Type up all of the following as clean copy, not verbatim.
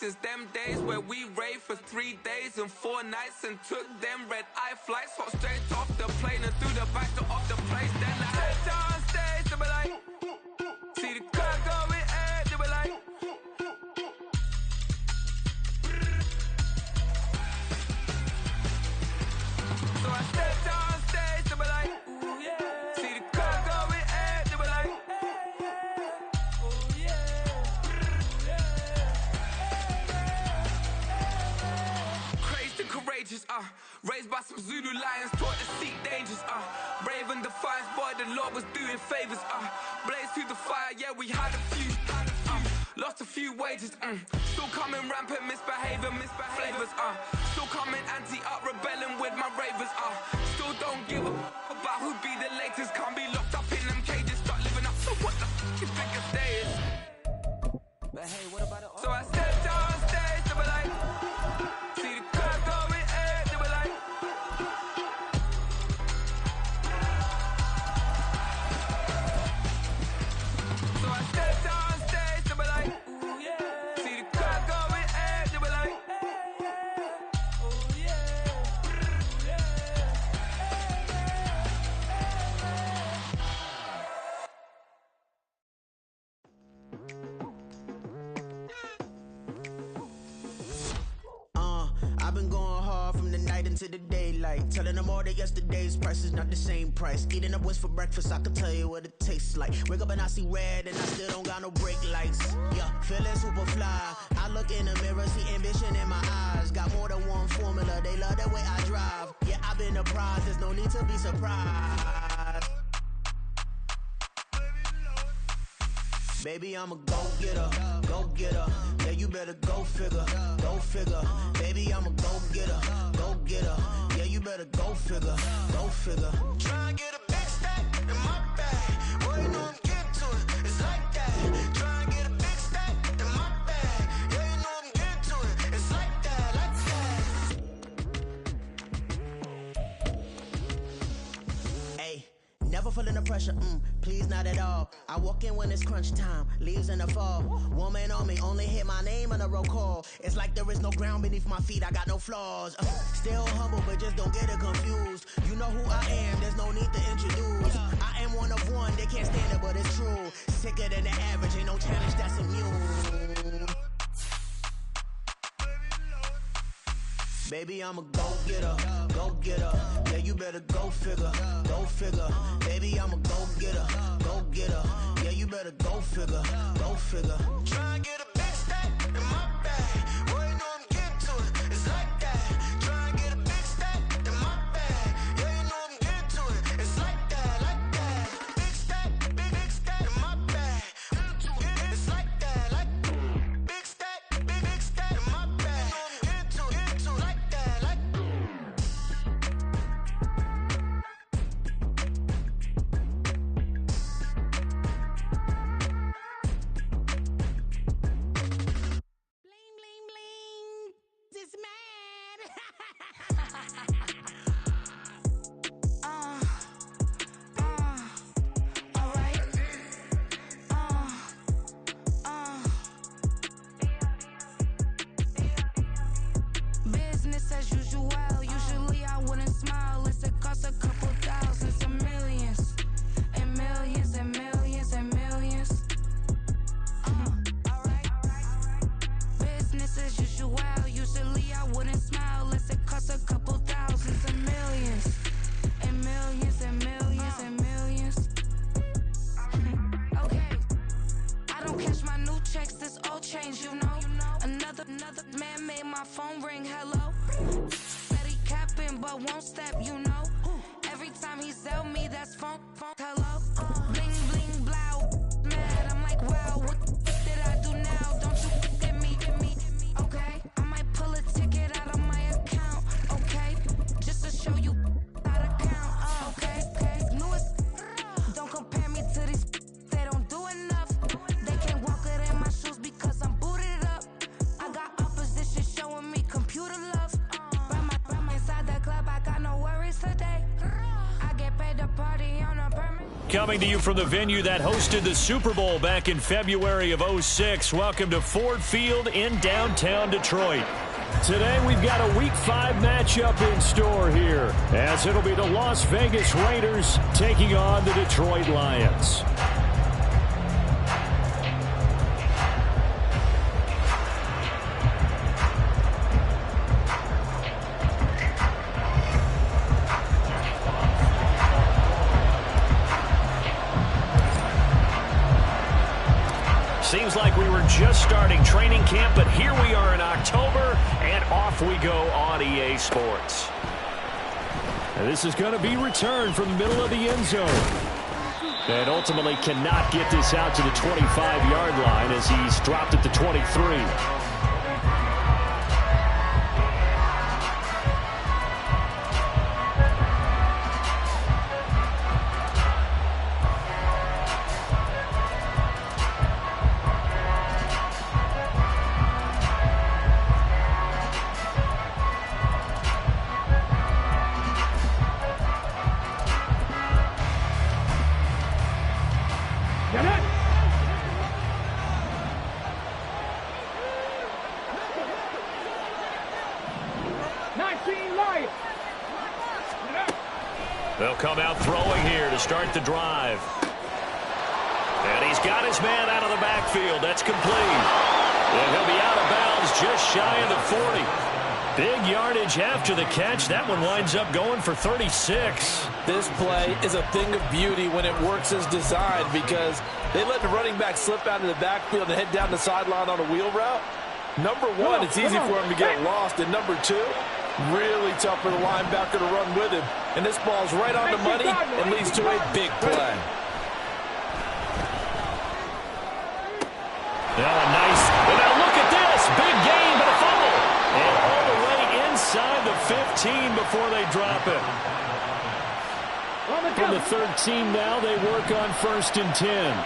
since them days where we raved for 3 days and 4 nights and took them red-eye flights. Hot straight off the plane and through the back door of the place. Then I head downstairs, they were like, see the crowd going air, they were like, so I stepped downstairs, they were like, ooh yeah. See the crowd going air, they were like, ooh yeah. Crazed and courageous, raised by some Zulu lions, taught to seek dangers, brave and defiant, boy, the Lord was doing favors, blaze through the fire, yeah, we had a few, lost a few wages, still coming rampant, misbehaving, flavors, still coming anti-up, rebelling with my ravers, still don't give a about who'd be the latest, can't be locked up in them cages, start living up, so what the you think a day is? But hey, what about it? So I stepped downstairs, they were like, see the crowd going air, they were like, so I stepped downstairs, they were like, ooh yeah. See the crowd going air, they were like, ooh yeah. I've been going hard from the night into the daylight, telling them all that yesterday's price is not the same price. Eating up what's for breakfast, I can tell you what it tastes like. Wake up and I see red and I still don't got no brake lights. Yeah, feeling super fly. I look in the mirror, see ambition in my eyes. Got more than one formula, they love the way I drive. Yeah, I've been a prize, there's no need to be surprised. Baby, I'm a go-getter, go-getter. Yeah, you better go figure, go figure. Baby, I'm a go-getter, go-getter. Yeah, you better go figure, go figure. Try and get a big stack in my bag. Boy, you know I'm getting to it, it's like that. Try and get a big stack in my bag. Yeah, you know I'm getting to it, it's like that, like that. Hey, never feeling the pressure, please not at all. I walk in when it's crunch time, leaves in the fall. Woman on me, only hit my name on a roll call. It's like there is no ground beneath my feet, I got no flaws. Still humble, but just don't get it confused. You know who I am, there's no need to introduce. I am one of one, they can't stand it, but it's true. Sicker than the average, ain't no challenge that's immune. Baby, I'm a go-getter, go-getter. Yeah, you better go figure, go figure. Baby, I'm a go-getter, go-getter. Yeah, you better go figure, go figure. Try and get a big stack in my bag. Boy, you know I'm getting to it, it's like that. Try and get a big stack in my bag. Yeah, you know I'm getting to it, it's like that, like that. Big stack in my bag. It's like that, like big stack in my bag. Like that, like bling bling bling. This man. Alright. Business as usual. Usually I wouldn't smile. Unless it costs a couple thousands and millions. And millions and millions and millions. Alright. Business as usual. Usually I wouldn't smile. Unless it costs a couple thousands and millions. And millions and millions and millions. Okay. I don't cash my new checks, this old change, you know. Another man made my phone ring, hello. Said he capping, but won't step, you know. Every time he sell me, that's phone, hello. Bling, bling, blow, mad, I'm like, wow, what did I do now? Don't you get me, okay? I might pull a ticket out of my account, okay? Just to show you how to count, okay? Newest, don't compare me to these, they don't do enough. They can't walk it in my shoes because I'm booted up. I got opposition showing me computer love. Run my inside the club, I got no Coming to you from the venue that hosted the Super Bowl back in February of '06. Welcome to Ford Field in downtown Detroit. Today we've got a Week 5 matchup in store here, as it'll be the Las Vegas Raiders taking on the Detroit Lions. Seems like we were just starting training camp, but here we are in October, and off we go on EA Sports. And this is going to be returned from the middle of the end zone. And ultimately cannot get this out to the 25-yard line as he's dropped at the 23. They'll come out throwing here to start the drive. And he's got his man out of the backfield. That's complete. And he'll be out of bounds just shy of the 40. Big yardage after the catch. That one winds up going for 36. This play is a thing of beauty when it works as designed, because they let the running back slip out of the backfield and head down the sideline on a wheel route. Number one, it's easy for him to get lost. And number two, really tough for the linebacker to run with him. And this ball's right on the money and leads to a big play. Now a nice, well, now look at this. Big gain, but a fumble. And all the way inside the 15 before they drop it. From the 13 now, they work on 1st and 10.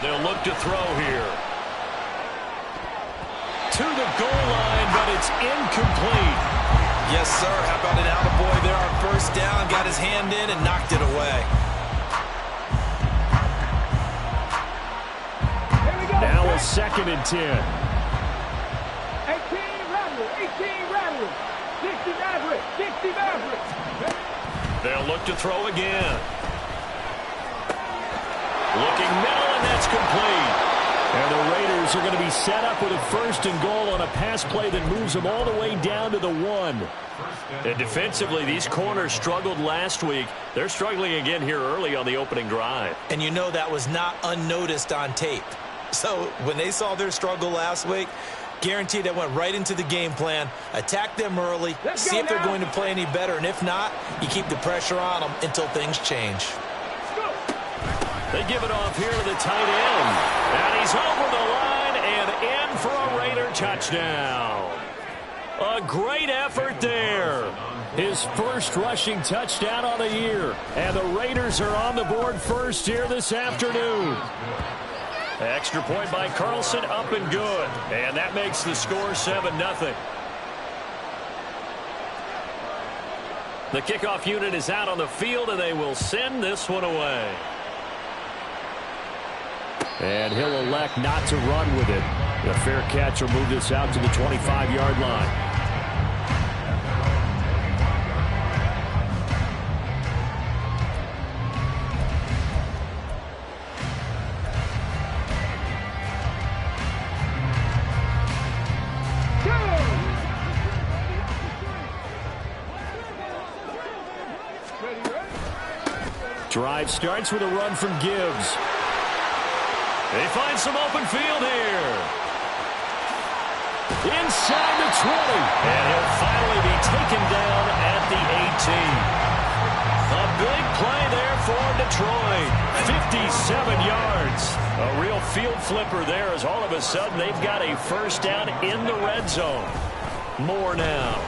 They'll look to throw here. To the goal line, but it's incomplete. Yes, sir. How about an attaboy there on 1st down? Got his hand in and knocked it away. Now a 2nd and 10. 18 Rattler, 60 Maverick, 60 Maverick. They'll look to throw again. Looking middle, and that's complete. And the Raiders are going to be set up with a 1st and goal on a pass play that moves them all the way down to the 1. And defensively, these corners struggled last week. They're struggling again here early on the opening drive. And you know that was not unnoticed on tape. So when they saw their struggle last week, guaranteed that went right into the game plan. Attack them early, see if they're going to play any better. And if not, you keep the pressure on them until things change. They give it off here to the tight end. And he's over the line and in for a Raider touchdown. A great effort there. His first rushing touchdown on the year. And the Raiders are on the board first here this afternoon. Extra point by Carlson, up and good. And that makes the score 7-0. The kickoff unit is out on the field, and they will send this one away. And he'll elect not to run with it. The fair catch will move this out to the 25-yard line. Drive starts with a run from Gibbs. They find some open field here. Inside the 20. And he'll finally be taken down at the 18. A big play there for Detroit. 57 yards. A real field flipper there, as all of a sudden they've got a 1st down in the red zone. More now.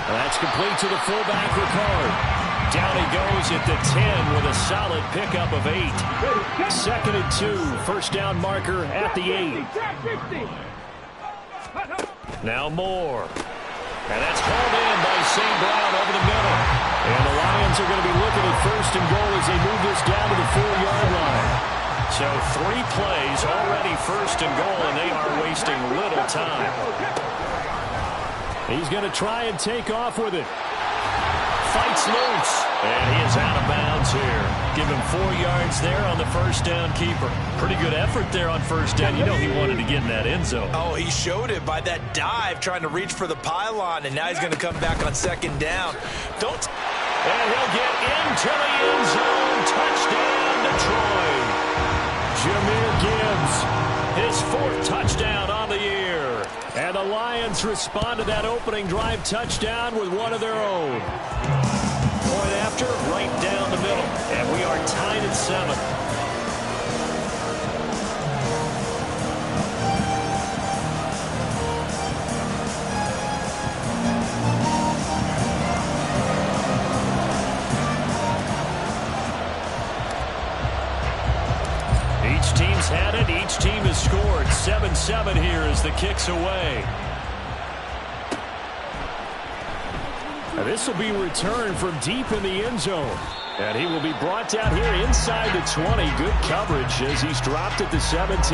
That's complete to the fullback, Ricard. Down he goes at the 10 with a solid pickup of 8. 2nd and 2. 1st down marker at the 8. Now Moore. And that's hauled in by St. Brown over the middle. Lions are going to be looking at first and goal as they move this down to the 4-yard line. So 3 plays already first and goal, and they are wasting little time. He's going to try and take off with it. Fights loose, and he is out of bounds here. Give him 4 yards there on the first down keeper. Pretty good effort there on first down. You know he wanted to get in that end zone. Oh, he showed it by that dive, trying to reach for the pylon, and now he's going to come back on second down. And he'll get into the end zone. Touchdown, Detroit. Jahmyr Gibbs, his 4th touchdown on the year. And the Lions respond to that opening drive touchdown with one of their own. Point after, right down the middle. And we are tied at 7. Each team's had it. Each team has scored. 7-7 here as the kick's away. And this will be returned from deep in the end zone. And he will be brought down here inside the 20. Good coverage as he's dropped at the 17.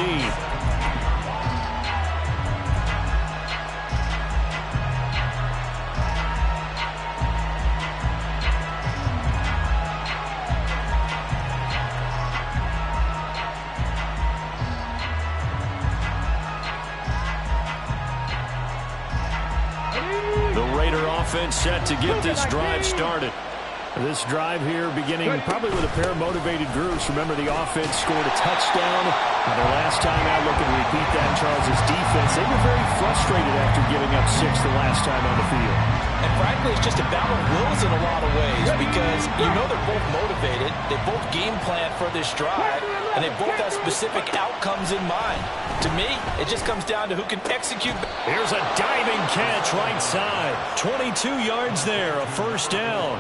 Offense set to get this drive started. This drive here beginning probably with a pair of motivated groups. Remember, the offense scored a touchdown. The last time out, looking to repeat that, Charles' defense, they were very frustrated after giving up 6 the last time on the field. And frankly, it's just a battle of wills in a lot of ways because you know they're both motivated. They both game plan for this drive, and they both have specific outcomes in mind. To me, it just comes down to who can execute. Here's a diving catch right side. 22 yards there, a first down.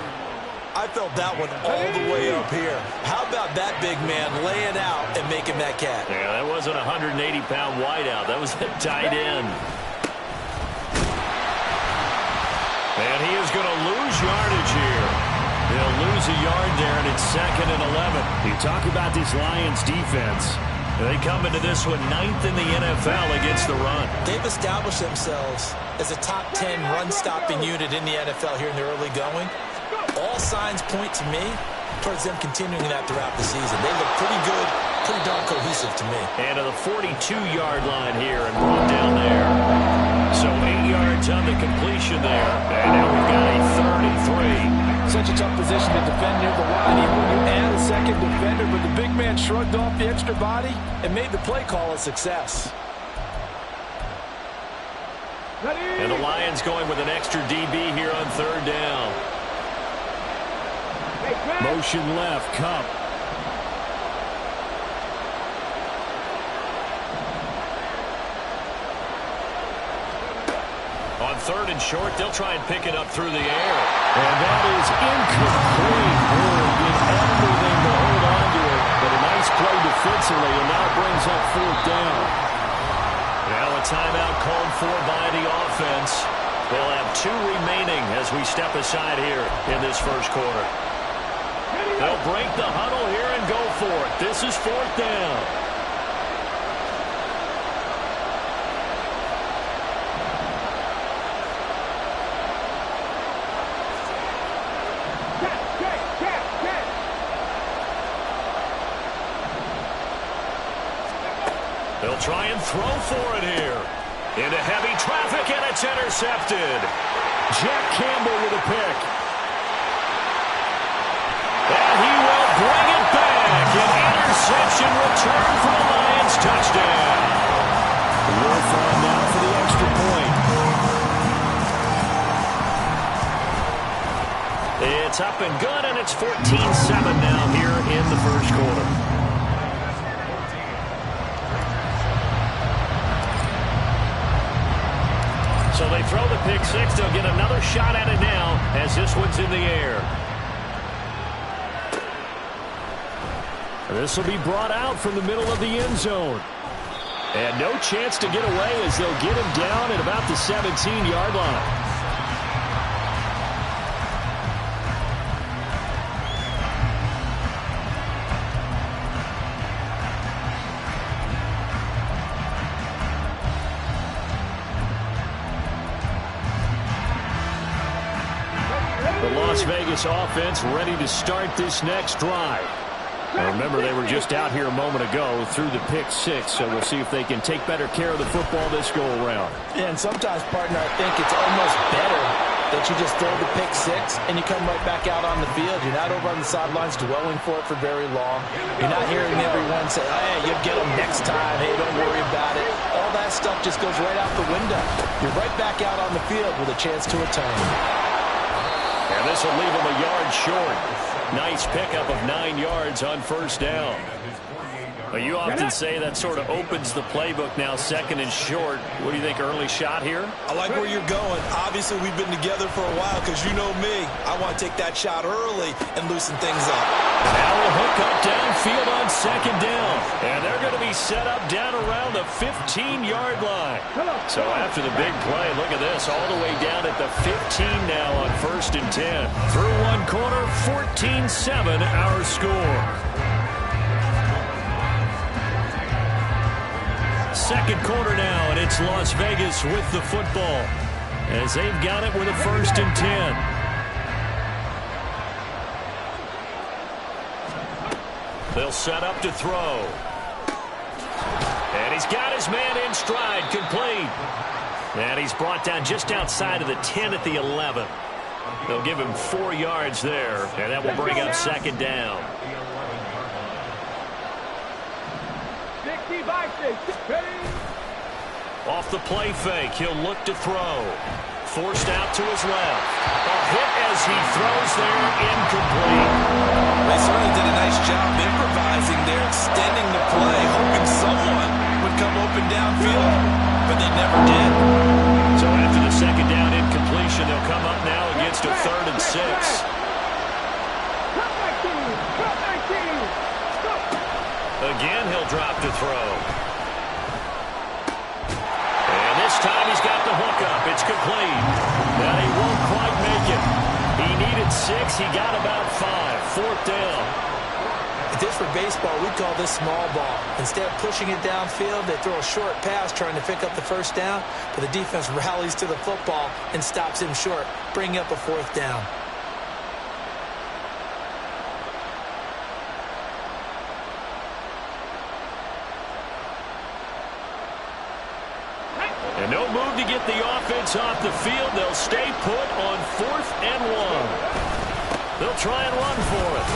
I felt that one all the way up here. How about that big man laying out and making that catch? Yeah, that wasn't a 180-pound wideout. That was a tight end. And he is going to lose yardage here. He'll lose a yard there, and it's 2nd and 11. You talk about this Lions defense. They come into this one 9th in the NFL against the run. They've established themselves as a top 10 run-stopping unit in the NFL here in the early going. All signs point to me towards them continuing that throughout the season. They look pretty good, pretty darn cohesive to me. And to the 42-yard line here and brought down there. So 8 yards on the completion there. And now we've got a 3rd and 3. Such a tough position to defend near the line, even when you add a second defender, but the big man shrugged off the extra body and made the play call a success. And the Lions going with an extra DB here on 3rd down. Motion left, Cup. On 3rd and short, they'll try and pick it up through the air. And that is incomplete. Boy, did everything to hold on to it. But a nice play defensively, and now brings up 4th down. Now a timeout called for by the offense. They'll have 2 remaining as we step aside here in this first quarter. They'll break the huddle here and go for it. This is 4th down. They'll try and throw for it here. Into heavy traffic, and it's intercepted. Jack Campbell with a pick. And he will bring it back. An interception return for the Lions. Touchdown. Wolf on now for the extra point. It's up and good, and it's 14-7 now here in the first quarter. So they throw the pick six. They'll get another shot at it now as this one's in the air. This will be brought out from the middle of the end zone. And no chance to get away as they'll get him down at about the 17-yard line. The Las Vegas offense ready to start this next drive. Now remember, they were just out here a moment ago through the pick six, so we'll see if they can take better care of the football this go-around. Yeah, and sometimes, partner, I think it's almost better that you just throw the pick six and you come right back out on the field. You're not over on the sidelines dwelling for it for very long. You're not hearing everyone say, hey, you'll get them next time. Hey, don't worry about it. All that stuff just goes right out the window. You're right back out on the field with a chance to atone. And this will leave them a yard short. Nice pickup of 9 yards on first down. Well, you often say that sort of opens the playbook now, second and short. What do you think, early shot here? I like where you're going. Obviously, we've been together for a while because you know me. I want to take that shot early and loosen things up. Now we'll hook up downfield on second down. And they're going to be set up down around the 15-yard line. So after the big play, look at this, all the way down at the 15 now on first and 10. Through one quarter, 14-7 our score. Second quarter now, and it's Las Vegas with the football as they've got it with a first and 10. They'll set up to throw. And he's got his man in stride, complete. And he's brought down just outside of the 10 at the 11. They'll give him 4 yards there, and that will bring up second down. Off the play fake, he'll look to throw. Forced out to his left. A hit as he throws there, incomplete. They certainly did a nice job improvising there, extending the play, hoping someone would come open downfield, but they never did. So after the second down incompletion, they'll come up now against a 3rd and 6. Again, he'll drop to throw. And this time he's got the hook up. It's complete. Now he won't quite make it. He needed 6. He got about 5. 4th down. If this were baseball, we'd call this small ball. Instead of pushing it downfield, they throw a short pass trying to pick up the first down, but the defense rallies to the football and stops him short, bringing up a 4th down. And no move to get the offense off the field. They'll stay put on 4th and 1. They'll try and run for it.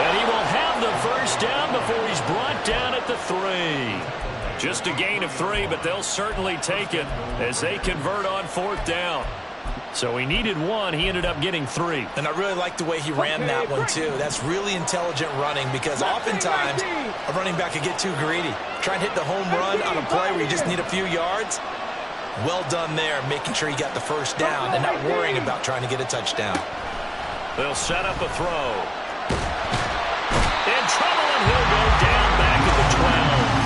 And he will have the first down before he's brought down at the 3. Just a gain of 3, but they'll certainly take it as they convert on 4th down. So he needed 1. He ended up getting 3. And I really like the way he ran that one, too. That's really intelligent running because oftentimes a running back could get too greedy. Try and hit the home run on a play where you just need a few yards. Well done there, making sure he got the first down and not worrying about trying to get a touchdown. They'll set up a throw. In trouble, and he'll go down back at the 12.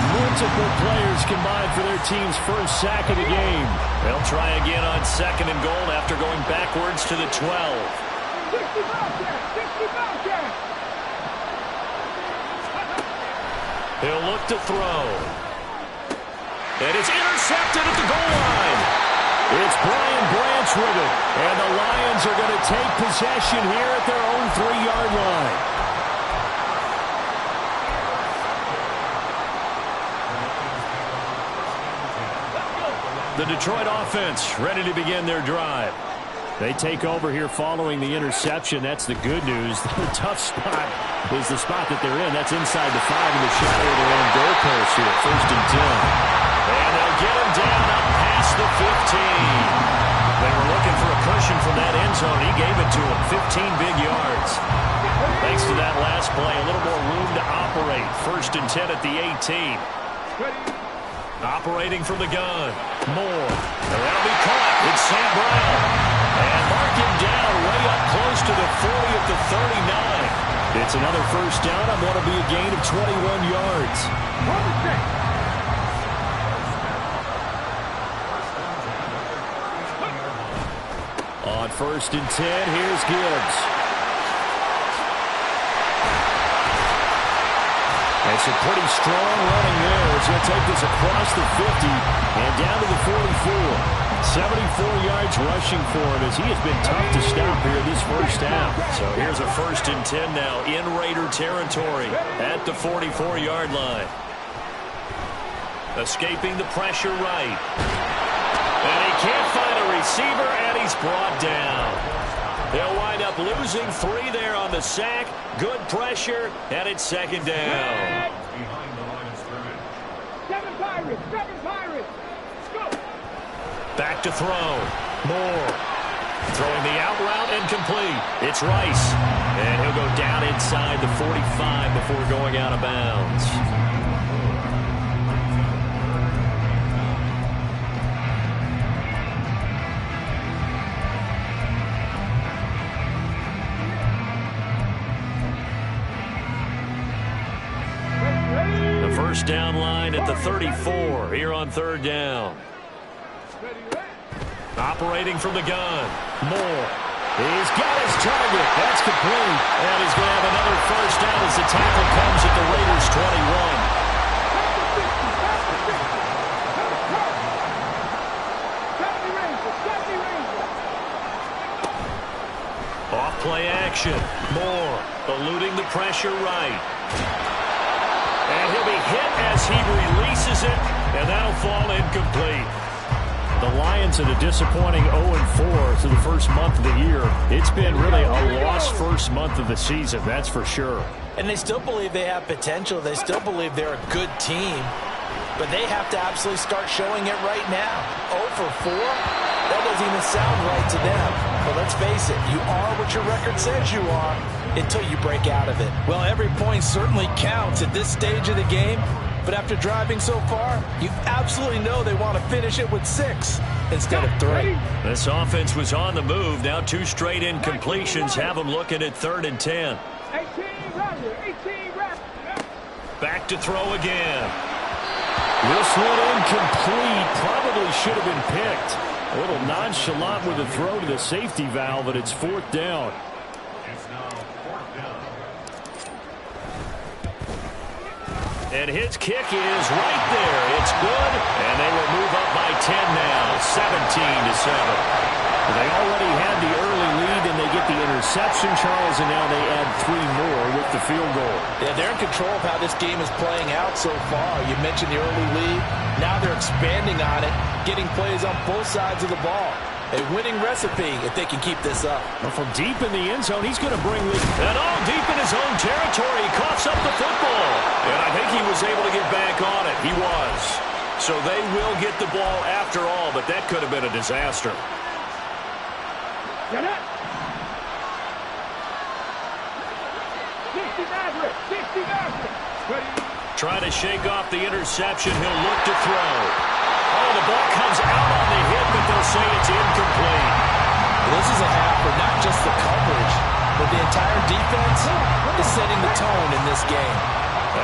Multiple players combined for their team's first sack of the game. They'll try again on 2nd and goal after going backwards to the 12. 60 He'll look to throw. And it's intercepted at the goal line. It's Brian Branch with it. And the Lions are going to take possession here at their own 3-yard line. The Detroit offense ready to begin their drive. They take over here following the interception. That's the good news. The tough spot is the spot that they're in. That's inside the 5 in the shadow of their own goalpost here. 1st and 10. And they'll get him down up past the 15. They were looking for a cushion from that end zone. He gave it to him. 15 big yards. Thanks to that last play, a little more room to operate. 1st and 10 at the 18. Operating from the gun. Moore. And that'll be caught. It's St. Brown. And mark him down way up close to the 40 at the 39. It's another first down. I'm going to be a gain of 21 yards. On 1st and 10, here's Gibbs. And some pretty strong running there as he'll take this across the 50 and down to the 44. 74 yards rushing for him as he has been tough to stop here this first half. So here's a 1st and 10 now in Raider territory at the 44-yard line. Escaping the pressure right. And he can't find a receiver, and he's brought down. They'll wind up losing 3 there on the sack. Good pressure, and it's 2nd down. Seven Pirates. Go. Back to throw. Moore. Throwing the out route and complete. It's Rice. And he'll go down inside the 45 before going out of bounds. The first down line at the 34 here on 3rd down. Operating from the gun. Moore. He's got his target. That's complete. And he's going to have another first down as the tackle comes at the Raiders' 21. Off play action. Moore eluding the pressure right. And he'll be hit as he releases it, and that'll fall incomplete. The Lions in a disappointing 0-4 through the first month of the year. It's been really a lost first month of the season, that's for sure. And they still believe they have potential. They still believe they're a good team. But they have to absolutely start showing it right now. 0-4? That doesn't even sound right to them. But let's face it, you are what your record says you are until you break out of it. Well, every point certainly counts at this stage of the game. But after driving so far, you absolutely know they want to finish it with 6 instead of 3. This offense was on the move. Now 2 straight incompletions have them looking at 3rd and 10. 18 round. Back to throw again. This one incomplete. Probably should have been picked. A little nonchalant with the throw to the safety valve, but it's 4th down. And his kick is right there. It's good, and they will move up by 10 now, 17-7. They already had the early lead, and they get the interception, Charles, and now they add 3 more with the field goal. Yeah, they're in control of how this game is playing out so far. You mentioned the early lead. Now they're expanding on it, getting plays on both sides of the ball. A winning recipe if they can keep this up. Well, from deep in the end zone, he's going to bring the... And all deep in his own territory, he coughs up the football. And I think he was able to get back on it. He was. So they will get the ball after all, but that could have been a disaster. Get it. 60 Maverick. Trying to shake off the interception. He'll look to throw. Oh, the ball comes out on the hit, but they'll say it's incomplete. This is a half for not just the coverage, but the entire defense is setting the tone in this game.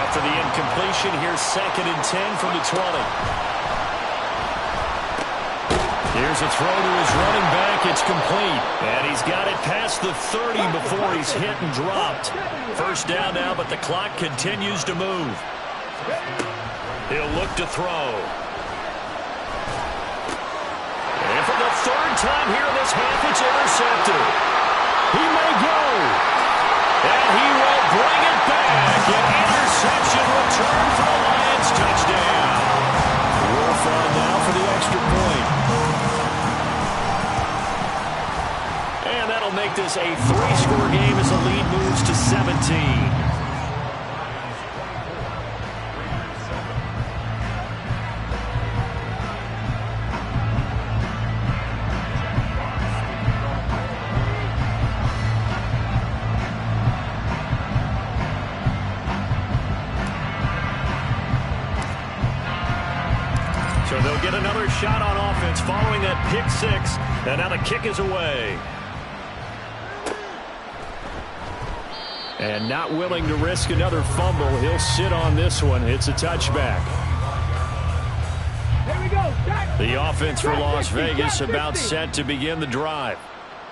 After the incompletion, here's 2nd and 10 from the 20. Here's a throw to his running back. It's complete. And he's got it past the 30 before he's hit and dropped. First down now, but the clock continues to move. He'll look to throw. And for the 3rd time here in this half, it's intercepted. He may go. And he will bring it back. An interception return for the Lions. Touchdown. Wolf on now for the extra point. And that'll make this a 3-score game as the lead moves to 17. So they'll get another shot on offense following that pick 6. And now the kick is away. And not willing to risk another fumble. He'll sit on this one. It's a touchback. Here we go. The offense for Las Vegas about set to begin the drive.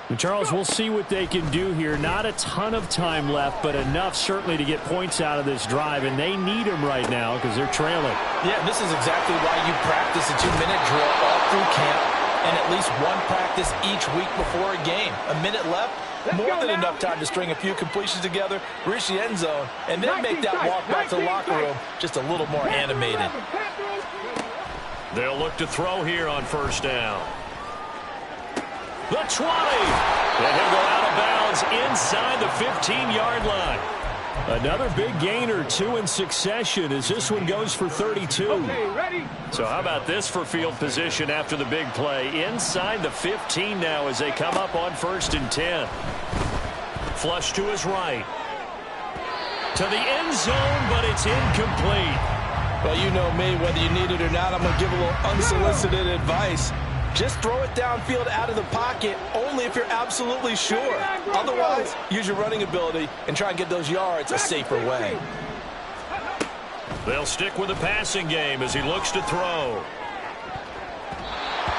And Charles, we'll see what they can do here. Not a ton of time left, but enough certainly to get points out of this drive. And they need them right now because they're trailing. Yeah, this is exactly why you practice a 2-minute drill all through camp. and at least one practice each week before a game. A minute left, more than enough time to string a few completions together, reach the end zone, and then make that walk back to the locker room just a little more animated. They'll look to throw here on first down. The 20. And he'll go out of bounds inside the 15-yard line. Another big gain or two in succession as this one goes for 32. Okay, ready? So how about this for field position after the big play? Inside the 15 now as they come up on 1st and 10. Flush to his right. To the end zone, but it's incomplete. Well, you know me, whether you need it or not, I'm going to give a little unsolicited advice. Just throw it downfield out of the pocket only if you're absolutely sure. Otherwise, use your running ability and try and get those yards a safer way. They'll stick with the passing game as he looks to throw.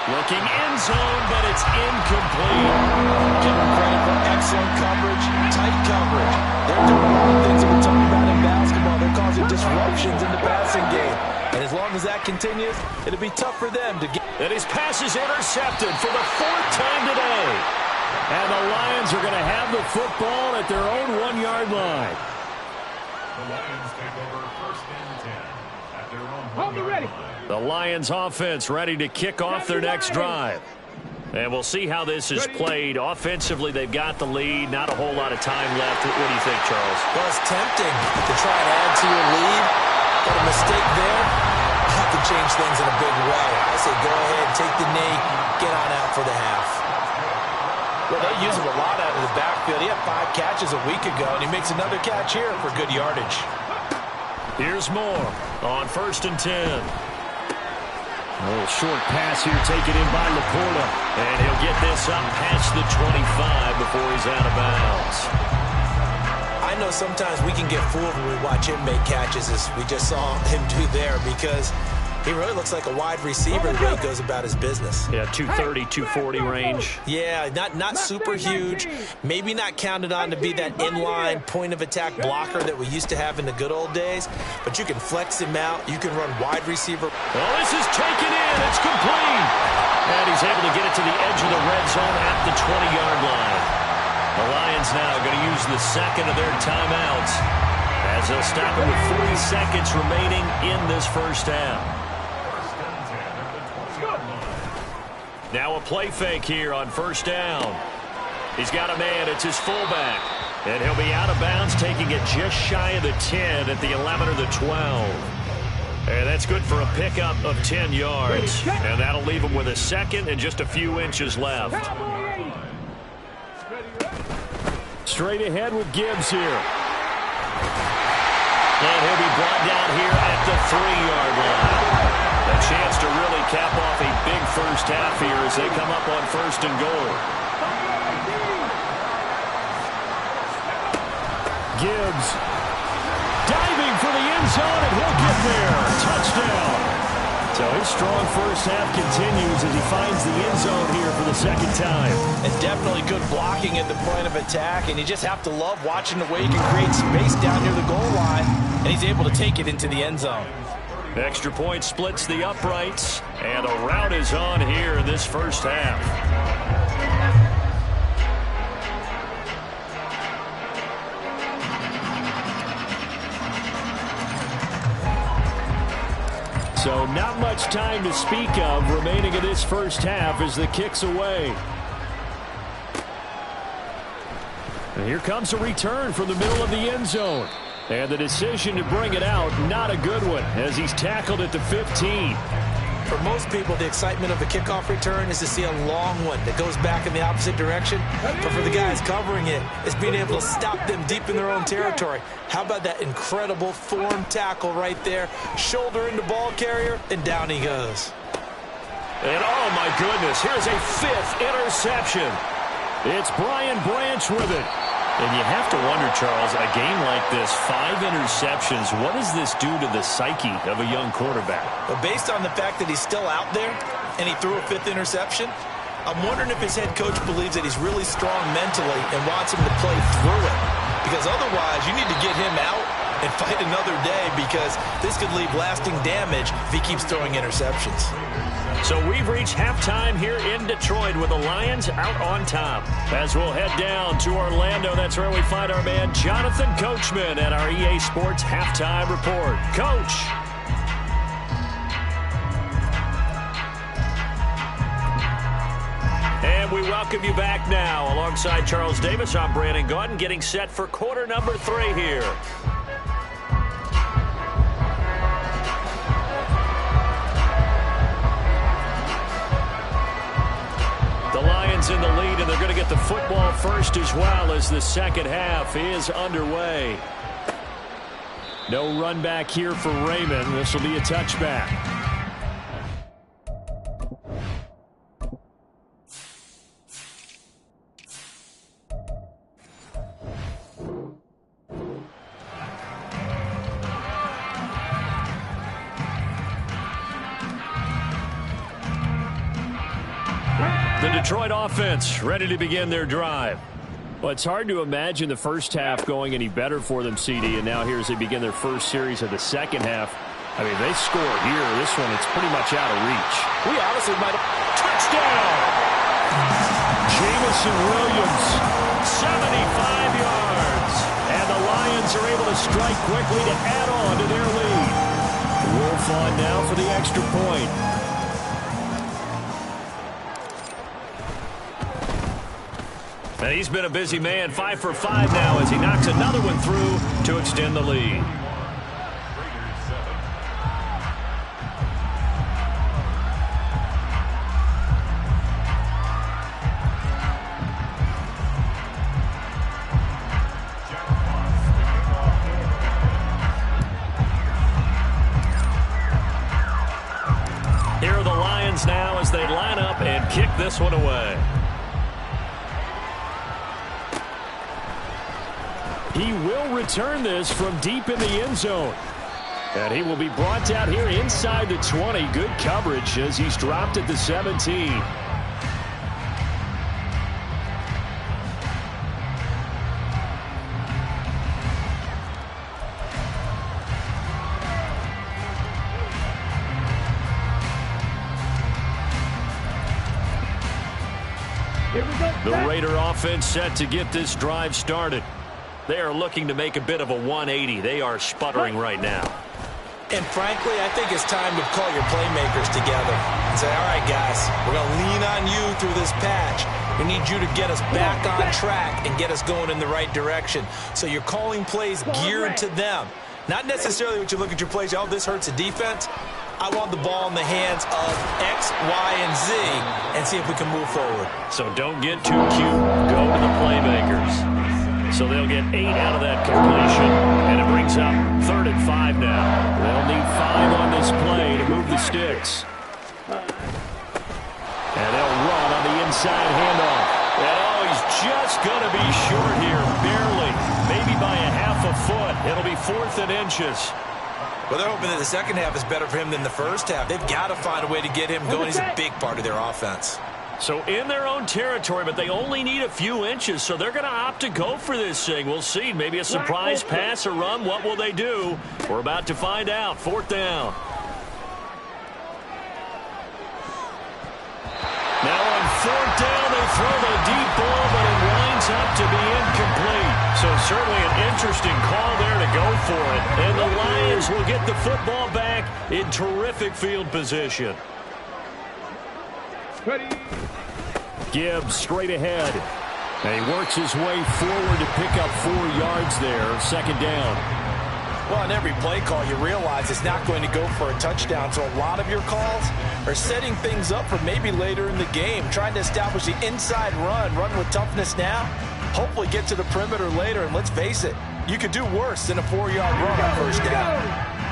Looking end zone, but it's incomplete. Give him credit for excellent coverage, tight coverage. They're doing a lot of things that we're talking about in basketball. They're causing disruptions in the passing game. And as long as that continues, it'll be tough for them to get. And his pass is intercepted for the 4th time today. And the Lions are going to have the football at their own 1-yard line. The Lions take over 1st and 10 at their own 1-yard line. The Lions offense ready to kick off their next drive. And we'll see how this is played. Offensively, they've got the lead. Not a whole lot of time left. What do you think, Charles? Well, it's tempting to try and add to your lead. But a mistake there, that could change things in a big way. I say go ahead, take the knee, get on out for the half. Well, they use him a lot out of the backfield. He had 5 catches a week ago, and he makes another catch here for good yardage. Here's more on 1st and 10. A little short pass here taken in by Laporta. And he'll get this up past the 25 before he's out of bounds. I know sometimes we can get fooled when we watch him make catches, as we just saw him do there, because he really looks like a wide receiver the way he goes about his business. Yeah, 230, 240 range. Yeah, not super huge. Maybe not counted on to be that inline point-of-attack blocker that we used to have in the good old days. But you can flex him out. You can run wide receiver. Oh, this is taken in. It's complete. And he's able to get it to the edge of the red zone at the 20-yard line. The Lions now going to use the second of their timeouts as they'll stop it with 40 seconds remaining in this first half. Now a play fake here on 1st down. He's got a man. It's his fullback. And he'll be out of bounds, taking it just shy of the 10 at the 11 or the 12. And that's good for a pickup of 10 yards. And that'll leave him with a second and just a few inches left. Straight ahead with Gibbs here. And he'll be brought down here at the 3-yard line. A chance to really cap off a big first half here as they come up on 1st and goal. Gibbs diving for the end zone, and he'll get there. Touchdown. So his strong first half continues as he finds the end zone here for the 2nd time. And definitely good blocking at the point of attack, and you just have to love watching the way he can create space down near the goal line, and he's able to take it into the end zone. Extra point splits the uprights, and a rout is on here in this first half. So not much time to speak of remaining in this first half as the kick's away. And here comes a return from the middle of the end zone. And the decision to bring it out, not a good one, as he's tackled at the 15. For most people, the excitement of a kickoff return is to see a long one that goes back in the opposite direction. But for the guys covering it, it's being able to stop them deep in their own territory. How about that incredible form tackle right there? Shoulder into ball carrier, and down he goes. And oh my goodness, here's a 5th interception. It's Brian Branch with it. And you have to wonder, Charles, a game like this, 5 interceptions, what does this do to the psyche of a young quarterback? But based on the fact that he's still out there and he threw a 5th interception, I'm wondering if his head coach believes that he's really strong mentally and wants him to play through it. Because otherwise, you need to get him out and fight another day, because this could leave lasting damage if he keeps throwing interceptions. So we've reached halftime here in Detroit with the Lions out on top. As we'll head down to Orlando, that's where we find our man Jonathan Coachman at our EA Sports Halftime Report. Coach. And we welcome you back now. Alongside Charles Davis, I'm Brandon Gaudin, getting set for quarter number 3 here. The Lions in the lead, and they're going to get the football first as well as the second half is underway. No run back here for Raymond. This will be a touchback. The Detroit offense ready to begin their drive. Well, it's hard to imagine the first half going any better for them, CD, and now here as they begin their first series of the second half. I mean, they score here. This one, it's pretty much out of reach. We honestly might have... Touchdown! Jamison Williams, 75 yards. And the Lions are able to strike quickly to add on to their lead. Wolf on now for the extra point. And he's been a busy man, 5 for 5 now as he knocks another one through to extend the lead. Here are the Lions now as they line up and kick this one away. He will return this from deep in the end zone. And he will be brought down here inside the 20. Good coverage as he's dropped at the 17. The Raider offense set to get this drive started. They are looking to make a bit of a 180. They are sputtering right now. And frankly, I think it's time to call your playmakers together and say, all right, guys, we're going to lean on you through this patch. We need you to get us back on track and get us going in the right direction. So you're calling plays geared to them. Not necessarily what you look at your plays, oh, this hurts the defense. I want the ball in the hands of X, Y, and Z and see if we can move forward. So don't get too cute. Go to the playmakers. So they'll get 8 out of that completion, and it brings up 3rd and 5 now. They'll need 5 on this play to move the sticks. And they'll run on the inside handoff. And oh, he's just going to be short here, barely, maybe by a half a foot. It'll be 4th and inches. Well, they're hoping that the second half is better for him than the first half. They've got to find a way to get him going. He's a big part of their offense. So in their own territory, but they only need a few inches, so they're going to opt to go for this thing. We'll see. Maybe a surprise pass or run. What will they do? We're about to find out. 4th down. Now on 4th down, they throw the deep ball, but it winds up to be incomplete. So certainly an interesting call there to go for it. And the Lions will get the football back in terrific field position. Gibbs straight ahead. And he works his way forward to pick up 4 yards there. 2nd down. Well, on every play call, you realize it's not going to go for a touchdown. So a lot of your calls are setting things up for maybe later in the game, trying to establish the inside run with toughness now, hopefully get to the perimeter later. And let's face it, you could do worse than a 4-yard run on 1st down.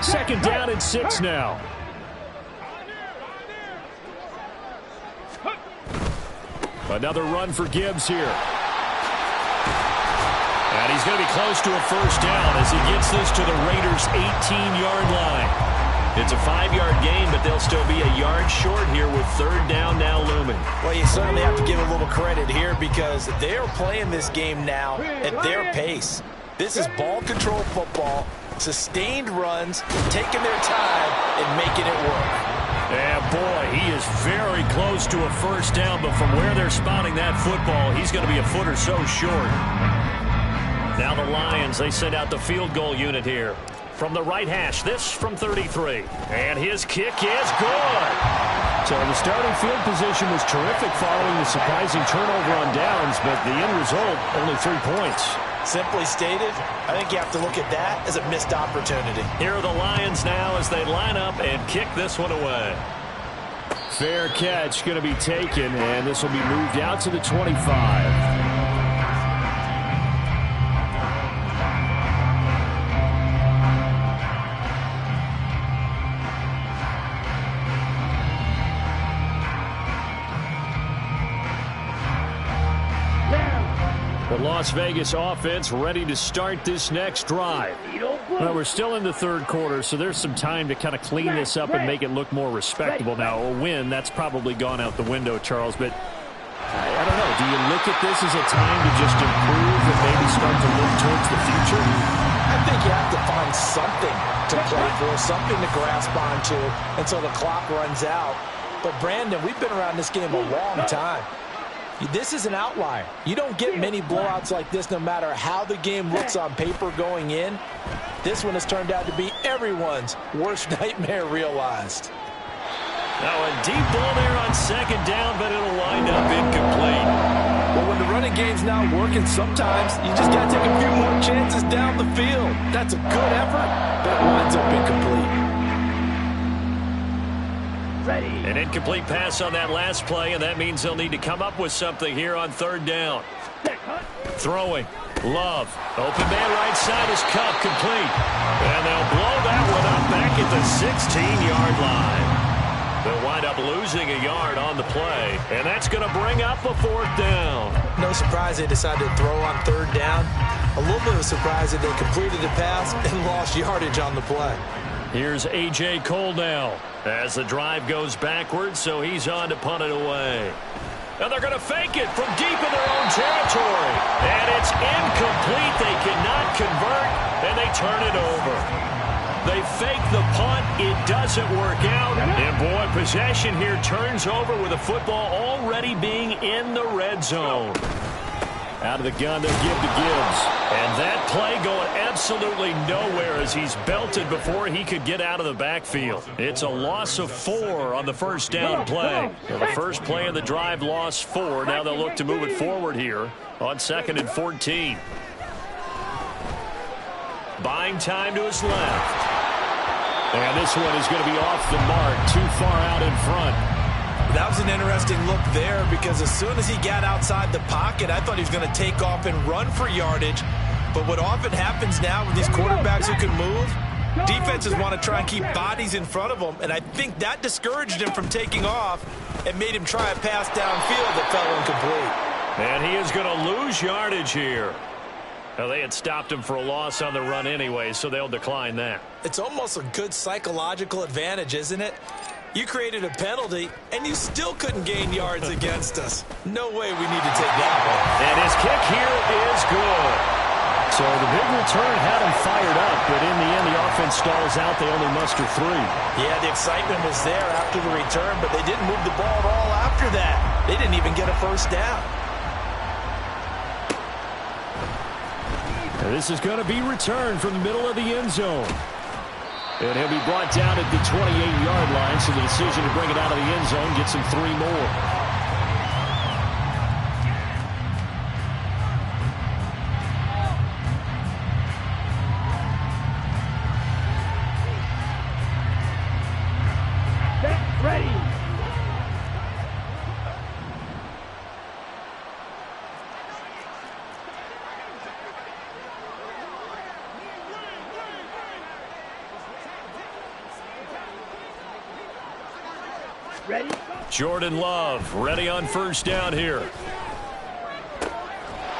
2nd down and 6 now. Another run for Gibbs here. And he's going to be close to a 1st down as he gets this to the Raiders' 18-yard line. It's a 5-yard gain, but they'll still be a yard short here with 3rd down now looming. Well, you certainly have to give a little credit here because they are playing this game now at their pace. This is ball control football, sustained runs, taking their time and making it work. And boy, he is very close to a first down, but from where they're spotting that football, he's going to be a foot or so short. Now the Lions, they send out the field goal unit here. From the right hash, this from 33. And his kick is good. So the starting field position was terrific following the surprising turnover on downs, but the end result, only 3 points. Simply stated, I think you have to look at that as a missed opportunity. Here are the Lions now as they line up and kick this one away. Fair catch going to be taken, and this will be moved out to the 25. The Las Vegas offense ready to start this next drive. Well, we're still in the third quarter, so there's some time to kind of clean this up and make it look more respectable. Now, a win, that's probably gone out the window, Charles, but I don't know. Do you look at this as a time to just improve and maybe start to look towards the future? I think you have to find something to play for, something to grasp onto until the clock runs out. But, Brandon, we've been around this game a long time. This is an outlier. You don't get many blowouts like this no matter how the game looks on paper going in. This one has turned out to be everyone's worst nightmare realized. Now a deep ball there on second down, but it'll wind up incomplete. Well, when the running game's not working, sometimes you just got to take a few more chances down the field. That's a good effort, but it winds up incomplete. An incomplete pass on that last play, and that means they'll need to come up with something here on third down. Throwing. Love. Open man right side is Cup, complete. And they'll blow that one up back at the 16-yard line. They'll wind up losing a yard on the play, and that's going to bring up a fourth down. No surprise they decided to throw on third down. A little bit of a surprise that they completed the pass and lost yardage on the play. Here's A.J. Cole now as the drive goes backwards, so he's on to punt it away. And they're going to fake it from deep in their own territory. And it's incomplete. They cannot convert, and they turn it over. They fake the punt. It doesn't work out. And, boy, possession here turns over with the football already being in the red zone. Out of the gun, they'll give to Gibbs. And that play going absolutely nowhere as he's belted before he could get out of the backfield. It's a loss of 4 on the first down play. Well, the first play of the drive lost 4. Now they'll look to move it forward here on 2nd and 14. Buying time to his left. And this one is going to be off the mark, too far out in front. That was an interesting look there because as soon as he got outside the pocket, I thought he was going to take off and run for yardage. But what often happens now with these quarterbacks who can move, defenses want to try and keep bodies in front of them, and I think that discouraged him from taking off and made him try a pass downfield that fell incomplete. And he is going to lose yardage here. Now, they had stopped him for a loss on the run anyway, so they'll decline that. It's almost a good psychological advantage, isn't it? You created a penalty, and you still couldn't gain yards against us. No way we need to take that one. And his kick here is good. So the big return had him fired up, but in the end, the offense stalls out. They only muster 3. Yeah, the excitement was there after the return, but they didn't move the ball at all after that. They didn't even get a first down. And this is going to be returned from the middle of the end zone. And he'll be brought down at the 28-yard line, so the decision to bring it out of the end zone gets him 3 more. Set, ready. Ready? Jordan Love ready on first down here.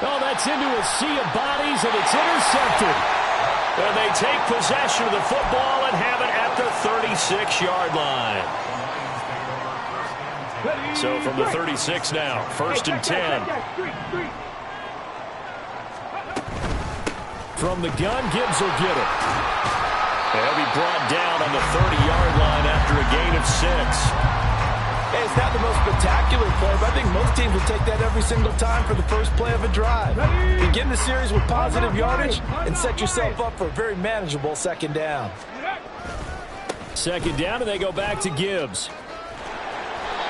Oh, that's into a sea of bodies, and it's intercepted. And they take possession of the football and have it at the 36-yard line. So from the 36 now, 1st and 10. From the gun, Gibbs will get it. He'll be brought down on the 30-yard line after a gain of 6. Hey, it's not the most spectacular play, but I think most teams will take that every single time for the first play of a drive. Begin the series with positive yardage and set yourself up for a very manageable second down. Second down, and they go back to Gibbs.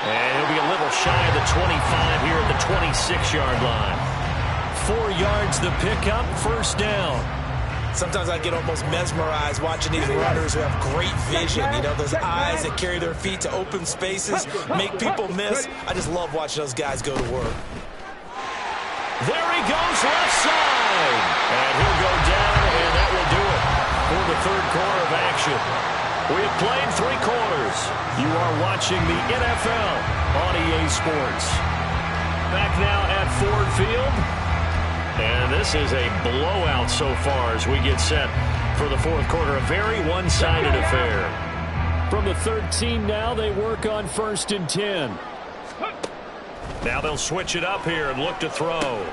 And he'll be a little shy of the 25 here at the 26-yard line. 4 yards the pickup, first down. Sometimes I get almost mesmerized watching these runners who have great vision. You know, those eyes that carry their feet to open spaces, make people miss. I just love watching those guys go to work. There he goes, left side. And he'll go down, and that will do it for the third quarter of action. We have played 3 quarters. You are watching the NFL on EA Sports. Back now at Ford Field. And this is a blowout so far as we get set for the fourth quarter. A very one-sided affair. From the 13 now, they work on 1st and 10. Now they'll switch it up here and look to throw.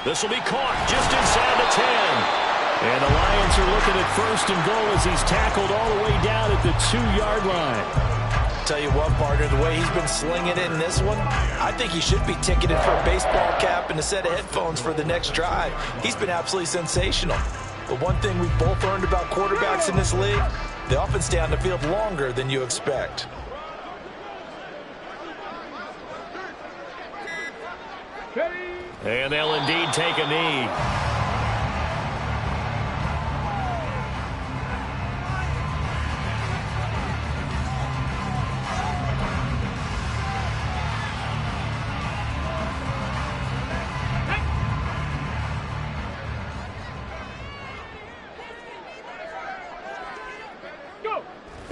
This will be caught just inside the 10. And the Lions are looking at 1st and goal as he's tackled all the way down at the 2-yard line. Tell you what, partner, the way he's been slinging it in this one, I think he should be ticketed for a baseball cap and a set of headphones for the next drive. He's been absolutely sensational. But one thing we've both learned about quarterbacks in this league, they often stay on the field longer than you expect. And they'll indeed take a knee.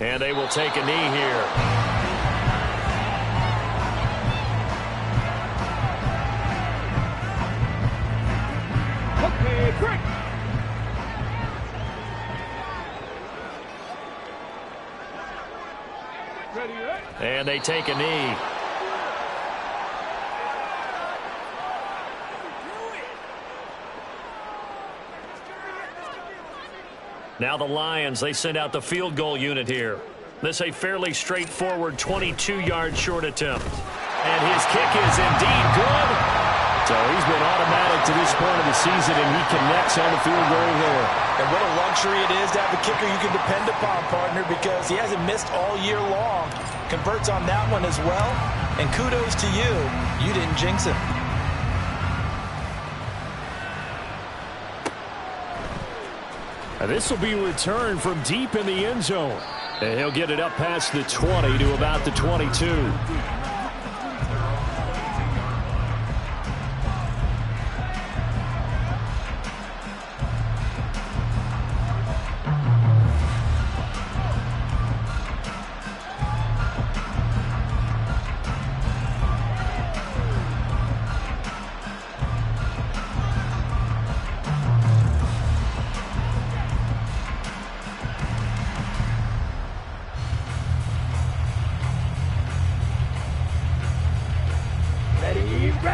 And they will take a knee here. Okay, break. Ready, right? And they take a knee. Now the Lions, they send out the field goal unit here. This a fairly straightforward 22-yard short attempt. And his kick is indeed good. So he's been automatic to this point of the season, and he connects on the field goal here. And what a luxury it is to have a kicker you can depend upon, partner, because he hasn't missed all year long. Converts on that one as well. And kudos to you. You didn't jinx him. This will be returned from deep in the end zone. And he'll get it up past the 20 to about the 22.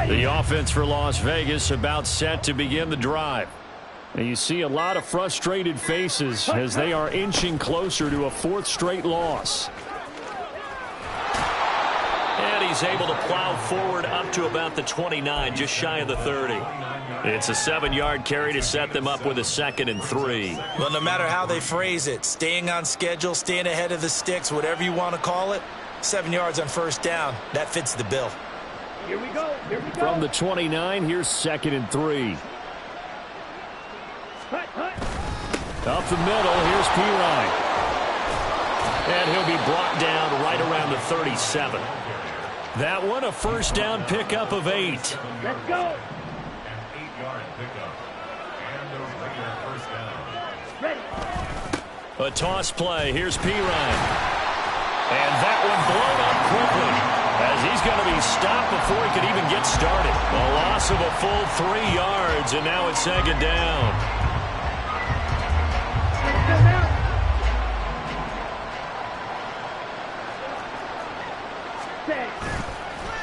The offense for Las Vegas about set to begin the drive. And you see a lot of frustrated faces as they are inching closer to a 4th straight loss. And he's able to plow forward up to about the 29, just shy of the 30. It's a 7-yard carry to set them up with a 2nd and 3. Well, no matter how they phrase it, staying on schedule, staying ahead of the sticks, whatever you want to call it, 7 yards on 1st down, that fits the bill. Here we go. Here we go. From the 29, here's 2nd and 3. Up the middle, here's Pirine. And he'll be brought down right around the 37. That one, a 1st down pickup of 8. Let's go. An 8-yard pickup. And a regular first down. Ready. A toss play, here's Pirine. And that one blown up quickly, as he's going to be stopped before he could even get started. A loss of a full 3 yards, and now it's 2nd down.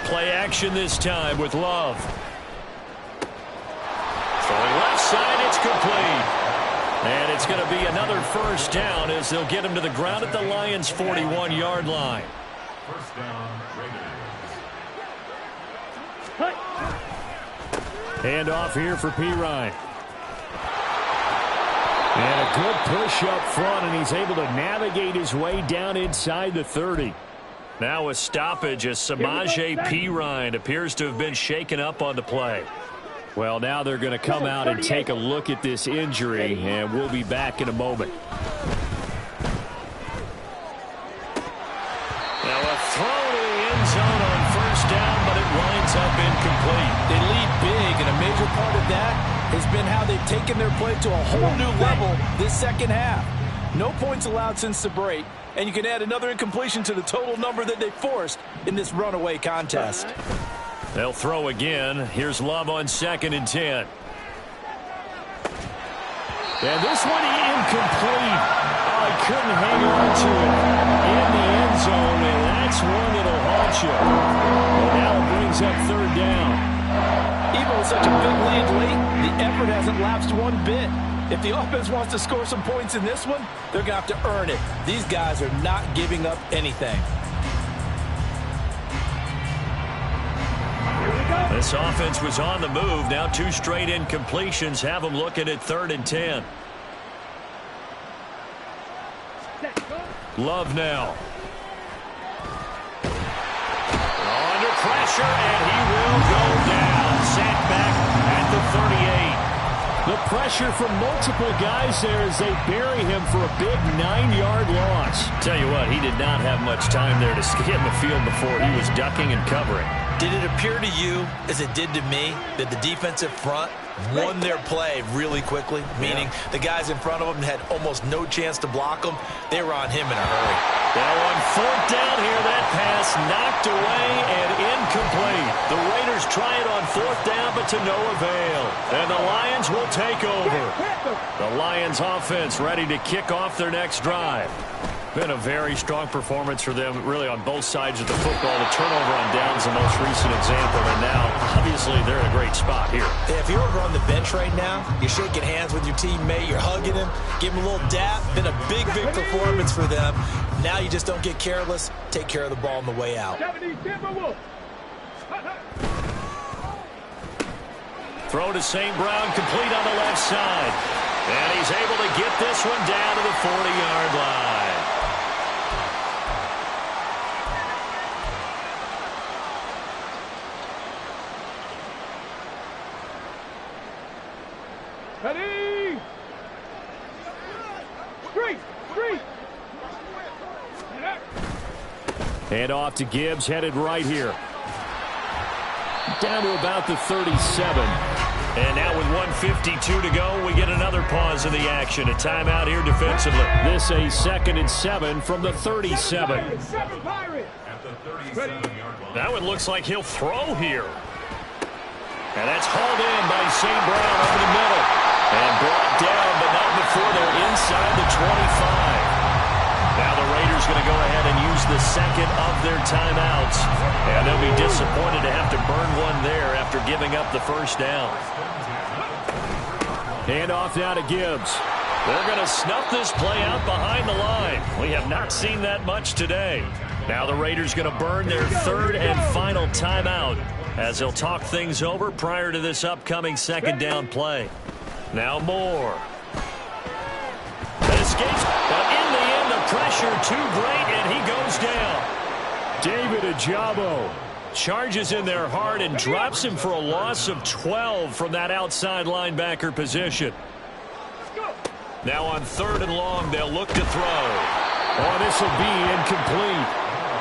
Play action this time with Love. Throwing left side, it's complete. And it's that's going to be another first down as they'll get him to the ground at the Lions' 41-yard line. First down, Raiders. Hand off here for Pirine. And a good push up front, and he's able to navigate his way down inside the 30. Now a stoppage as Samaje Perine appears to have been shaken up on the play. Well, now they're going to come out and take a look at this injury, and we'll be back in a moment. Now a throw to the end zone on first down, but it winds up incomplete. They lead big, and a major part of that has been how they've taken their play to a whole new level this second half. No points allowed since the break, and you can add another incompletion to the total number that they forced in this runaway contest. They'll throw again. Here's Love on 2nd and 10. And this one incomplete. Oh, he couldn't hang on to it in the end zone, and that's one that'll haunt you. And now it brings up 3rd down. Even with such a big lead late, the effort hasn't lapsed one bit. If the offense wants to score some points in this one, they're going to have to earn it. These guys are not giving up anything. This offense was on the move. Now 2 straight incompletions have them looking at 3rd and 10. Love now. Under pressure, and he will go down. Sent back at the 38. The pressure from multiple guys there as they bury him for a big 9-yard loss. Tell you what, he did not have much time there to scan the field before he was ducking and covering. Did it appear to you, as it did to me, that the defensive front won their play really quickly? Meaning the guys in front of them had almost no chance to block them. They were on him in a hurry. Now on 4th down here, that pass knocked away and incomplete. The Raiders try it on 4th down, but to no avail. And the Lions will take over. The Lions offense ready to kick off their next drive. Been a very strong performance for them, really, on both sides of the football. The turnover on downs, the most recent example, and now, obviously, they're in a great spot here. If you're over on the bench right now, you're shaking hands with your teammate, you're hugging him, give him a little dap. Been a big, big performance for them. Now you just don't get careless. Take care of the ball on the way out. Throw to St. Brown, complete on the left side. And he's able to get this one down to the 40-yard line. Ready? Straight. Hand off to Gibbs, headed right here. Down to about the 37. And now with 1:52 to go, we get another pause in the action. A timeout here defensively. This a 2nd and 7 from the 37. At the 37-yard line. Now it looks like he'll throw here. And that's hauled in by St. Brown over the middle. And brought down, but not before they're inside the 25. Now the Raiders going to go ahead and use the second of their timeouts. And they'll be disappointed to have to burn one there after giving up the first down. Hand off now to Gibbs. They're going to snuff this play out behind the line. We have not seen that much today. Now the Raiders going to burn their 3rd and final timeout as they'll talk things over prior to this upcoming 2nd down play. Now Moore. That escapes, but in the end, the pressure too great, and he goes down. David Ajabo charges in there hard and drops him for a loss of 12 from that outside linebacker position. Now on 3rd and long, they'll look to throw. Oh, this will be incomplete.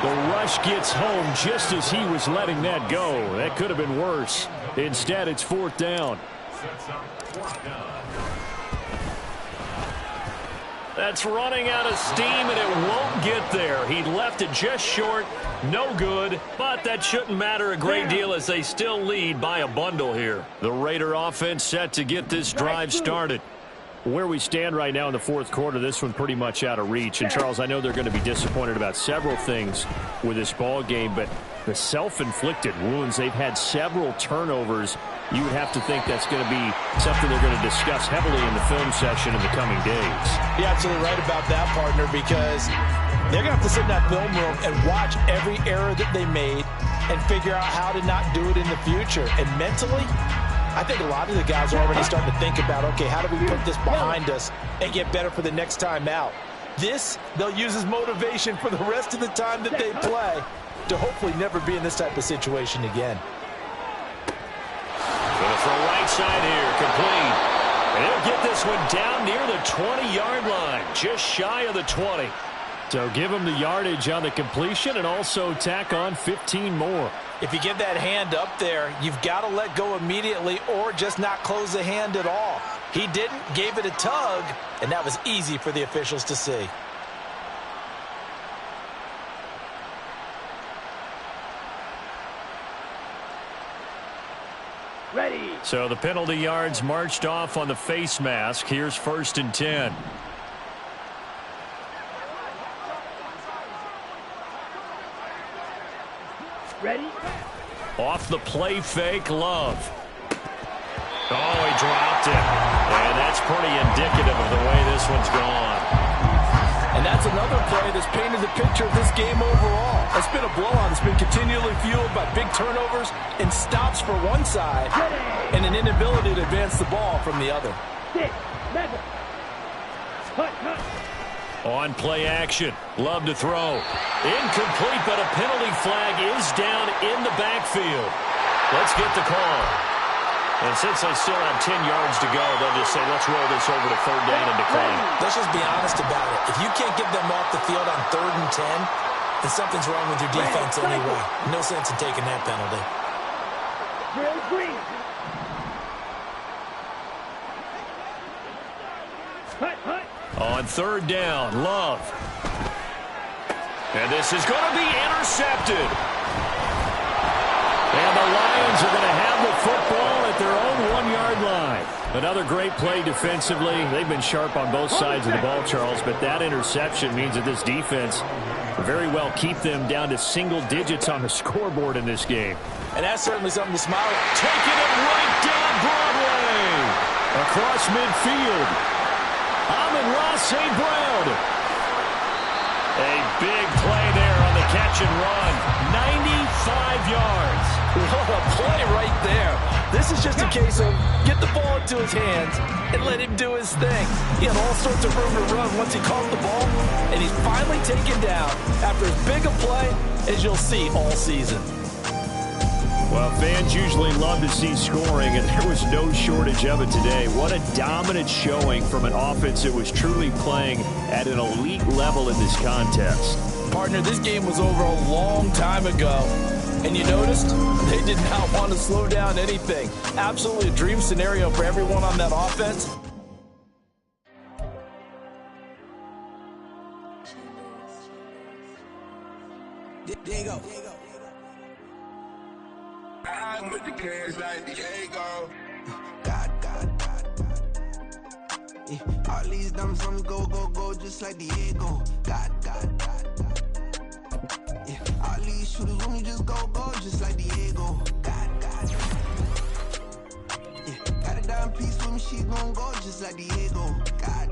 The rush gets home just as he was letting that go. That could have been worse. Instead, it's 4th down. That's running out of steam, and it won't get there. He left it just short. No good, but that shouldn't matter a great deal as they still lead by a bundle here. The Raider offense set to get this drive started. Where we stand right now in the 4th quarter, this one pretty much out of reach. And, Charles, I know they're going to be disappointed about several things with this ball game, but the self-inflicted wounds. They've had several turnovers. You would have to think that's going to be something they're going to discuss heavily in the film session in the coming days. You're absolutely right about that, partner, because they're going to have to sit in that film room and watch every error that they made and figure out how to not do it in the future. And mentally, I think a lot of the guys are already starting to think about, okay, how do we put this behind us and get better for the next time out? This, they'll use as motivation for the rest of the time that they play to hopefully never be in this type of situation again. Going to throw right side here, complete. And he'll get this one down near the 20-yard line, just shy of the 20. So give him the yardage on the completion and also tack on 15 more. If you give that hand up there, you've got to let go immediately or just not close the hand at all. He didn't, gave it a tug, and that was easy for the officials to see. Ready. So the penalty yards marched off on the face mask. Here's 1st and 10. Ready. Off the play fake, Love. Oh, he dropped it. And that's pretty indicative of the way this one's gone. And that's another play that's painted the picture of this game overall. It's been a blowout that's been continually fueled by big turnovers and stops for one side and an inability to advance the ball from the other. 6, 7. Cut. On play action, Love to throw. Incomplete, but a penalty flag is down in the backfield. Let's get the call. And since they still have 10 yards to go, they'll just say, let's roll this over to 3rd down and decline. Let's just be honest about it. If you can't get them off the field on 3rd and 10, then something's wrong with your defense anyway. No sense in taking that penalty. Drill green. Cut. On 3rd down, Love. And this is going to be intercepted. And the Lions are going to have the football at their own 1-yard line. Another great play defensively. They've been sharp on both sides of the ball, Charles, but that interception means that this defense will very well keep them down to single digits on the scoreboard in this game. And that's certainly something to smile at. Taking it right down Broadway. Across midfield. Amon-Ra St. Brown. A big play there on the catch and run. 95 yards. What a play right there. This is just a case of get the ball into his hands and let him do his thing. He had all sorts of room to run once he caught the ball, and he's finally taken down after as big a play as you'll see all season. Well, fans usually love to see scoring, and there was no shortage of it today. What a dominant showing from an offense that was truly playing at an elite level in this contest. Partner, this game was over a long time ago. And you noticed they did not want to slow down anything. Absolutely a dream scenario for everyone on that offense. Diego. I'm with the cash like Diego. God. Yeah, all these dumb songs go, just like Diego. God. Yeah, all these shooters when we just go, just like Diego. God. Yeah, got a dime piece with me, she gon' go just like Diego. God.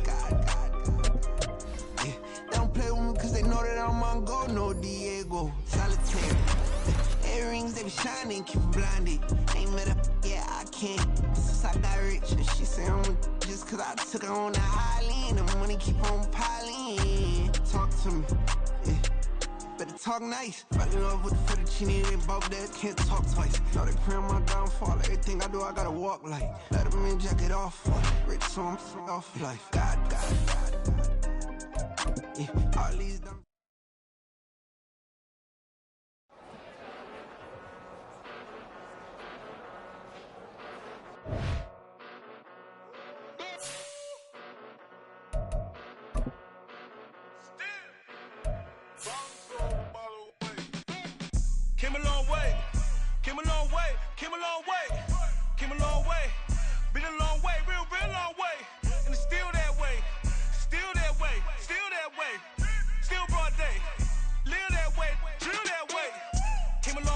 Yeah, they don't play with me cause they know that I'm on go, no Diego. Solitaire. Earrings, they be shining, keep blinded. Ain't met up, yeah, I can't. Since I got rich, and she say I'm just cause I took her on the island. The money keep on piling. Talk to me, yeah. Better talk nice. Falling love with the fettuccine, they both dead, can't talk twice. Know they pray on my downfall, everything I do, I gotta walk like. Let them in, jacket off. Rich, so I'm off life. God. Yeah, all these dumb. Came a long way, came a long way, came a long way, came a long way, been a long way, real long way, and it's still that way, still that way, still that way, still broad day, live that way, drill that way, came a long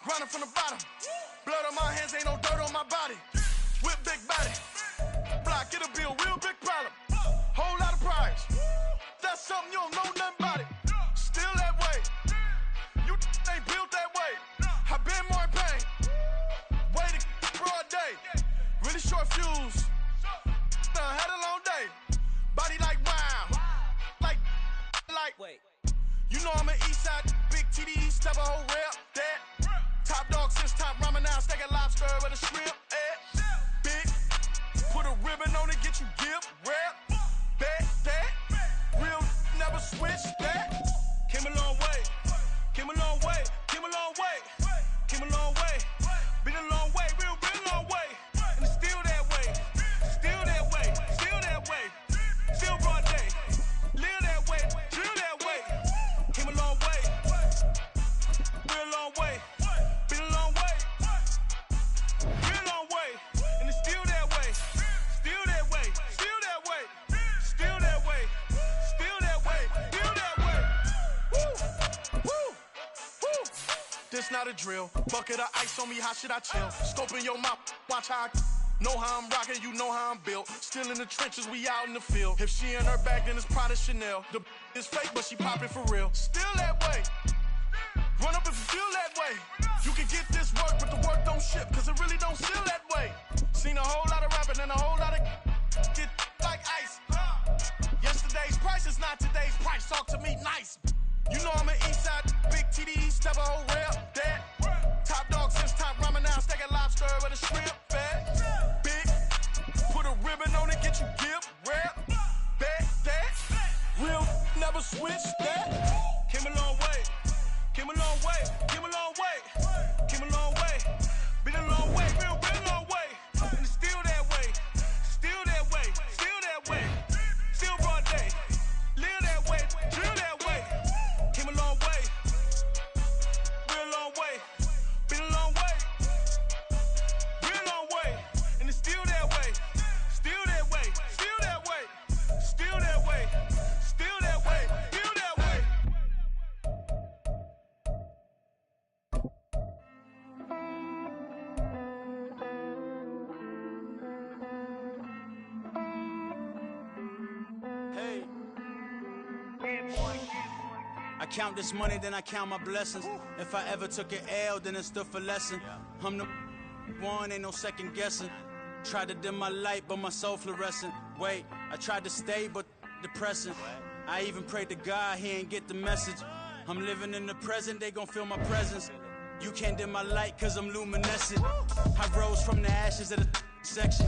Grinding from the bottom. Blood on my hands, ain't no dirt on my body. Whip big body. Block, get a bill, real big problem. Whole lot of prize. That's something you don't know nothing about it. Still that way. You ain't built that way. I been more in pain. Waited broad day. Really short fuse. Had a long day. Body like wow. Like. Wait. You know I'm an east side, big TDE, step a whole rep. That. Top dog since top ramen now, steak a lobster with a shrimp. Big. Put a ribbon on it, get you give. Rep. Bet that. Real never switch that. Came a long way. Came a long way. Came a long way. Came a long way. Been a long way. Real long way. And it's still that way. Still that way. Still that way. Still broad day. Live that way. Drill that way. Came a long way. Real long way. Been a long way. Real long way. And it's still that way. Still that way. Still that way. Still that way. Still that way. Still that way. Woo. Woo. Woo. This not a drill. Bucket of ice on me, how should I chill? Scoping your mouth, watch how I know how I'm rocking, you know how I'm built. Still in the trenches, we out in the field. If she in her bag, then it's Prada Chanel. The is fake, but she popping for real. Still that way. Run up if you feel that way. You can get this work, but the work don't ship, cause it really don't feel that way. Seen a whole lot of rapping and a whole lot of get like ice. Yesterday's price is not today's price. Talk to me nice. You know I'm an east side, big TDE, step a whole rep. That. Top dog since top ramen now, steak a lobster with a shrimp. Fat. Big. Put a ribbon on it, get you give. Rep. Bet that. Real never switch that. Came a long way. Came a long way. Came a long way. Came a long way. Been a long way. Real long way. And it's still that way. Still that way. Still that way. Still broad day. Live that way. Drill that way. Came a long way. Real long way. Been a long way. Real long way. And it's still that way. Still that way. Still that way. Still that way. Still that way. Still that way. Hey. I count this money, then I count my blessings. If I ever took an L, then it stood for lesson. I'm the one, ain't no second guessing. Tried to dim my light, but my soul fluorescent. Wait, I tried to stay, but depressing. I even prayed to God, he ain't get the message. I'm living in the present, they gon' feel my presence. You can't dim my light, cause I'm luminescent. I rose from the ashes of the section.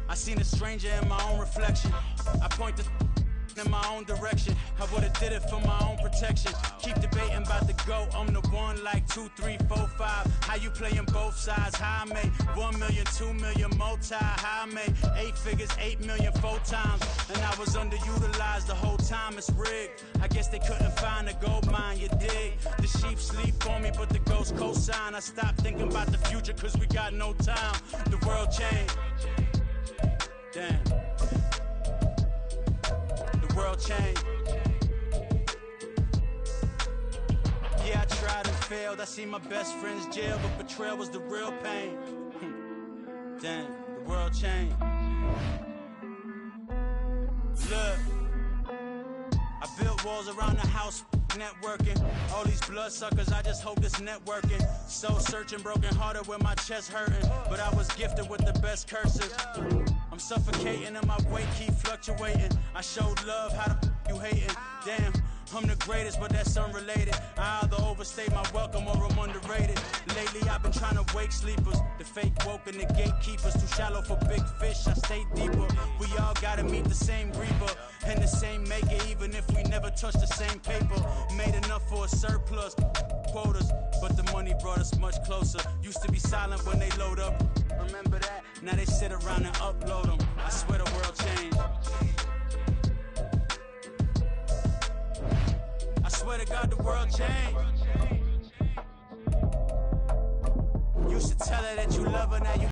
I seen a stranger in my own reflection. I point the in my own direction. I would've did it for my own protection. Keep debating about the GOAT. I'm the one like 2, 3, 4, 5. How you playing both sides? How I made 1 million, 2 million multi. How I made 8 figures, 8 million 4 times. And I was underutilized the whole time. It's rigged. I guess they couldn't find a gold mine, you dig? The sheep sleep on me, but the ghost cosign. I stopped thinking about the future cause we got no time. The world changed. Damn. World changed. Yeah, I tried and failed. I see my best friends jail, but betrayal was the real pain. Damn, the world changed. Look, I built walls around the house, networking. All these bloodsuckers, I just hope this networking. Soul searching, broken hearted with my chest hurting. But I was gifted with the best curses. I'm suffocating and my weight keep fluctuating. I showed love, how the you hating? Damn, I'm the greatest, but that's unrelated. I either overstay my welcome or I'm underrated. Lately I've been trying to wake sleepers. The fake woke and the gatekeepers. Too shallow for big fish, I stay deeper. We all gotta meet the same reaper and the same maker, even if we never touch the same paper. Made enough for a surplus quotas, but the money brought us much closer. Used to be silent when they load up. Remember that? Now they sit around and upload them. I swear the world changed. I swear to God the world changed. Used to tell her that you love her, now you